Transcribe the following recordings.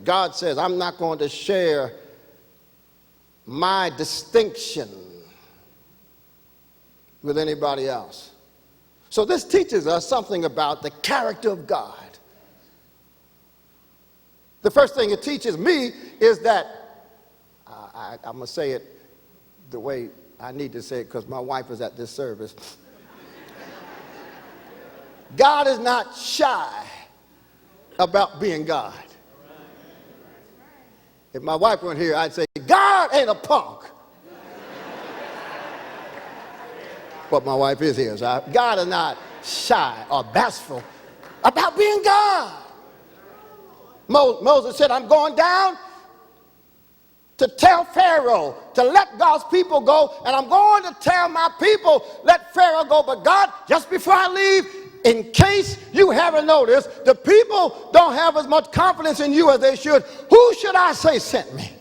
God says, I'm not going to share my distinction with anybody else. So this teaches us something about the character of God. The first thing it teaches me is that, I'm going to say it the way I need to say it because my wife is at this service. God is not shy about being God. If my wife weren't here, I'd say, God ain't a punk. But my wife is here, so God is not shy or bashful about being God. Moses said, I'm going down to tell Pharaoh to let God's people go, and I'm going to tell my people, let Pharaoh go. But God, just before I leave, in case you haven't noticed, the people don't have as much confidence in you as they should. Who should I say sent me?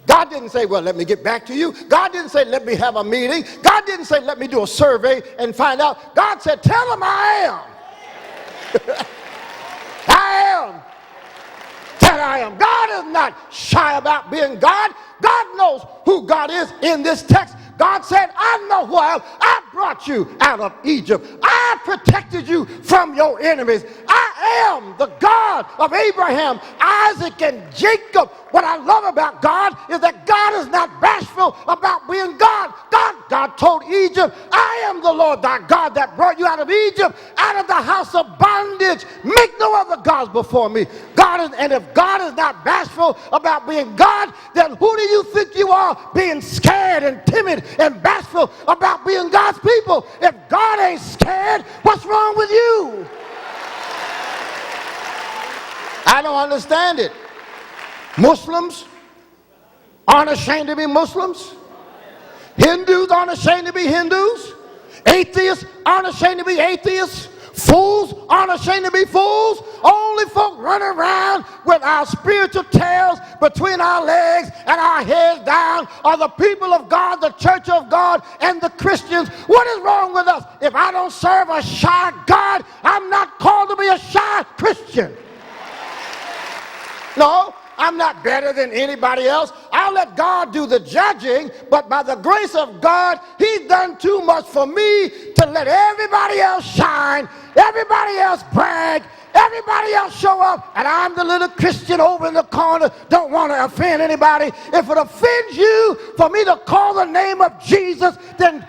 God didn't say, well, let me get back to you. God didn't say, let me have a meeting. God didn't say, let me do a survey and find out. God said, tell them I am. I am that I am. God is not shy about being God. God knows who God is in this text. God said, I know who I am. I brought you out of Egypt. I protected you from your enemies. I am the God of Abraham, Isaac, and Jacob. What I love about God is that God is not bashful about being God. God told Egypt, I am the Lord thy God that brought you out of Egypt, out of the house of bondage. Make no other gods before me. And if God is not bashful about being God, then who do you think you are, being scared and timid and bashful about being God's people? If God ain't scared, what's wrong with you? I don't understand it. Muslims aren't ashamed to be Muslims. Hindus aren't ashamed to be Hindus. Atheists aren't ashamed to be atheists. Fools aren't ashamed to be fools. Only folk running around with our spiritual tails between our legs and our heads down are the people of God, the church of God, and the Christians. What is wrong with us? If I don't serve a shy God, I'm not called to be a shy Christian. No, I'm not better than anybody else. I'll let God do the judging, but by the grace of God, he's done too much for me to let everybody else shine, everybody else brag, everybody else show up, and I'm the little Christian over in the corner, don't want to offend anybody. If it offends you for me to call the name of Jesus, then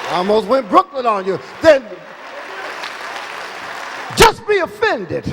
I almost went Brooklyn on you. Then just be offended.